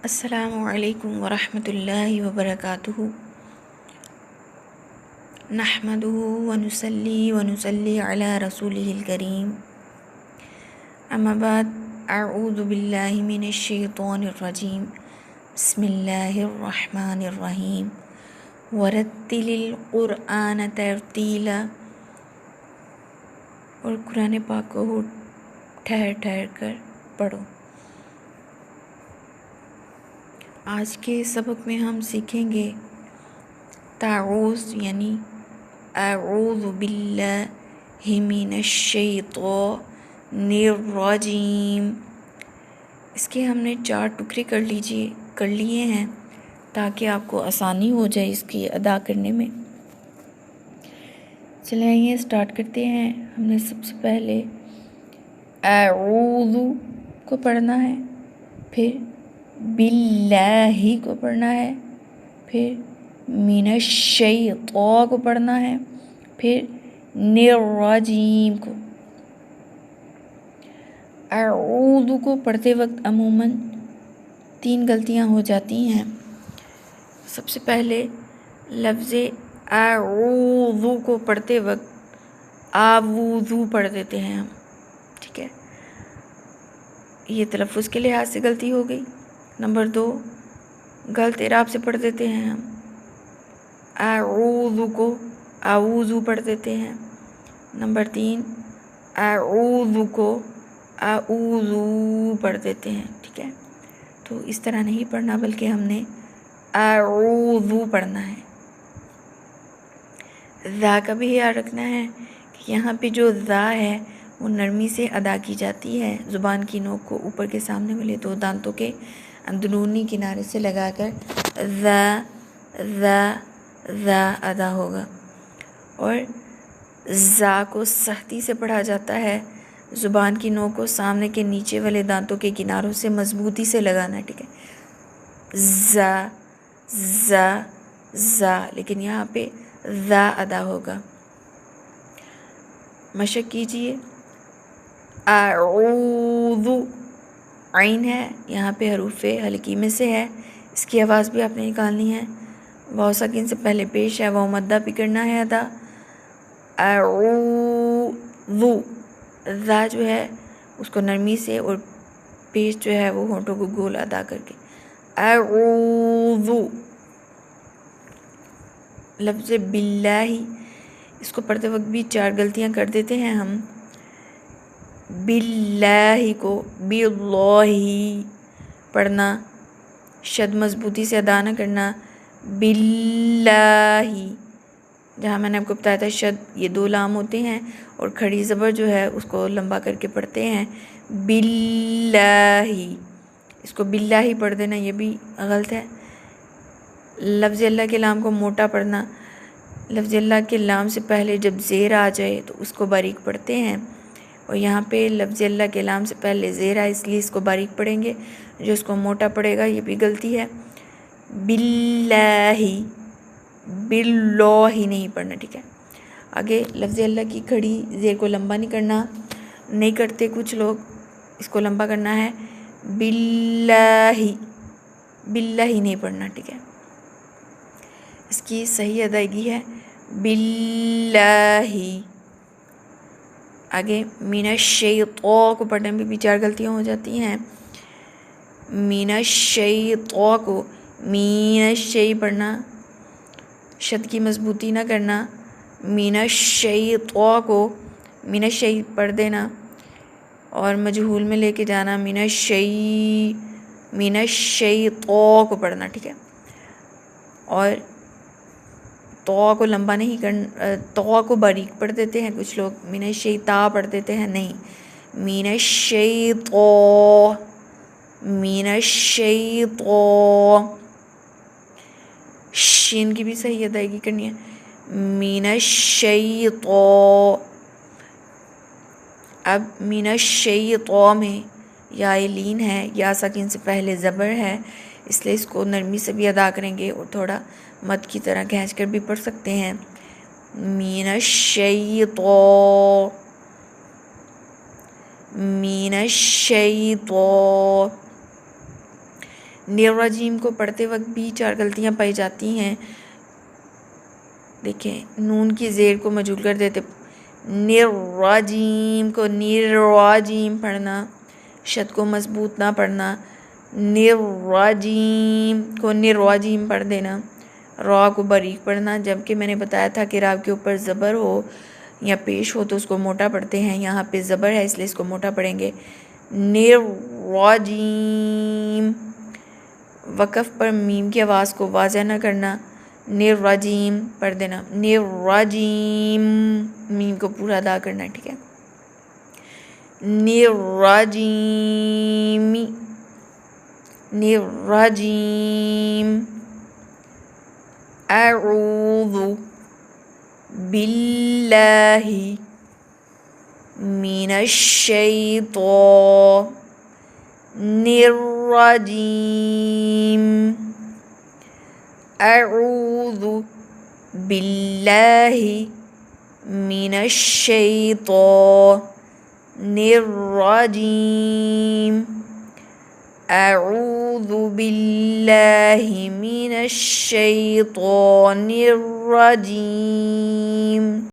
अस्सलामु अलैकुम वरहमतुल्लाहि वबरकातुहू। नहमदुहू व नुसल्ली अला रसूलिहिल करीम। अम्मा बाद, अऊज़ु बिल्लाहि मिनश शैतानिर रजीम। बिस्मिल्लाहिर रहमानिर रहीम। वरत्तिलिल कुरआन तरतीला। और कुरान पाक को ठहर ठहर कर पढ़ो। आज के सबक में हम सीखेंगे ताऊज़ यानी अऊज़ु बिल्लाहि मिनश शैतानिर रजीम। इसके हमने 4 टुकड़े कर लिए हैं ताकि आपको आसानी हो जाए इसकी अदा करने में। चलिए आइए स्टार्ट करते हैं। हमने सबसे पहले अऊज़ु को पढ़ना है, फिर बिल्लाहि को पढ़ना है, फिर मिनश शैतान को पढ़ना है, फिर निर्रजीम को। अऊज़ु को पढ़ते वक्त अमूमन 3 गलतियां हो जाती हैं। सबसे पहले लफ्ज़ अऊज़ु को पढ़ते वक्त आवूज़ु पढ़ देते हैं हम, ठीक है। ये तलफ़्फ़ुज़ के लिहाज से गलती हो गई। नंबर 2, गलत इराब से पढ़ देते हैं हम। अऊज़ु को आऊज़ु पढ़ देते हैं। नंबर 3, अऊज़ु को आऊज़ु पढ़ देते हैं, ठीक है। तो इस तरह नहीं पढ़ना, बल्कि हमने अऊज़ु पढ़ना है। ज़ा का भी ख्याल रखना है कि यहाँ पे जो ज़ा है वो नरमी से अदा की जाती है। ज़ुबान की नोक को ऊपर के सामने वाले 2 दांतों के अंदरूनी किनारे से लगाकर ज़ा अदा होगा। और ज़ा को सख्ती से पढ़ा जाता है। ज़ुबान की नोक को सामने के नीचे वाले दांतों के किनारों से मजबूती से लगाना है, ठीक है। ज़ा, लेकिन यहाँ पे ज़ा अदा होगा। मशक कीजिए। अऊज़ु आइन है, यहाँ पे हरूफ़े हल्की में से है, इसकी आवाज़ भी आपने निकालनी है। वाव साकिन से पहले पेश है, वाव मद्दा पकड़ना है अदा। अऊज़ु, ज़ा जो है उसको नरमी से और पेश जो है वो होंठों को गोल अदा करके। अऊज़ु। लफ्ज़ बिल्लाहि, इसको पढ़ते वक्त भी 4 गलतियाँ कर देते हैं हम। बिल्लाहि को बिल्लाहि पढ़ना, शद मजबूती से अदा न करना। बिल्लाहि, जहाँ मैंने आपको बताया था शद ये 2 लाम होते हैं और खड़ी ज़बर जो है उसको लंबा करके पढ़ते हैं। बिल्लाहि, इसको बिल्लाहि पढ़ देना ये भी गलत है। लफ्ज़ अल्लाह के लाम को मोटा पढ़ना, लफ्ज़ अल्लाह के लाम से पहले जब ज़ेर आ जाए तो उसको बारीक पढ़ते हैं, और यहाँ पे लफ्ज़ अल्लाह के लाम से पहले ज़ेर आए इसलिए इसको बारीक पढ़ेंगे, जो इसको मोटा पड़ेगा ये भी गलती है। बिल्लाहि, बिल्लाहि नहीं पढ़ना, ठीक है। आगे लफ्ज़ अल्लाह की खड़ी ज़ेर को लंबा नहीं करना, नहीं करते कुछ लोग, इसको लंबा करना है। बिल्लाहि, बिल्लाहि नहीं पढ़ना, ठीक है। इसकी सही अदायगी है बिल्लाहि। आगे मिनश शैतान को पढ़ने में भी 4 गलतियाँ हो जाती हैं। मिनश शैतान को मिनश शै पढ़ना, शद की मजबूती ना करना। मिनश शैतान को मिनश शै पढ़ देना और मजहूल में लेके जाना। मिनश शैतान को पढ़ना, ठीक है। और तो को लंबा नहीं करना, तो को बारीक पढ़ देते हैं कुछ लोग, मिनश शैता पढ़ देते हैं, नहीं। मिनश शैतान, मिनश शैतान। शीन की भी सही अदायगी करनी है। मिनश शैतान। अब मिनश शैतान में या लीन है, या साकिन से पहले ज़बर है, इसलिए इसको नरमी से भी अदा करेंगे और थोड़ा मद की तरह खींच कर भी पढ़ सकते हैं। मिनश शैतान, मिनश शैतान। निर्रजीम को पढ़ते वक्त भी 4 गलतियाँ पाई जाती हैं। देखें, नून की ज़ेर को मजूल कर देते, निर्रजीम को निर्रजीम पढ़ना, शद को मजबूत ना पढ़ना, निर्रजीम को निर्रजीम पढ़ देना, रॉ को बारीक पढ़ना। जबकि मैंने बताया था कि राव के ऊपर ज़बर हो या पेश हो तो उसको मोटा पढ़ते हैं, यहाँ पे ज़बर है इसलिए इसको मोटा पढ़ेंगे। निर्रजीम, वक़फ़ पर मीम की आवाज़ को वाज़ह न करना, निर्रजीम पढ़ देना, निर्रजीम, मीम को पूरा अदा करना, ठीक है। निर्रजीमी, निर्रजीम, अऊज़ु बिल्लाहि मिनश्शैतानिर्रजीम, अऊज़ु बिल्लाहि मिनश्शैतानिर्रजीम, अऊज़ु बिल्लाहि मिनश्शैतानिर्रजीम।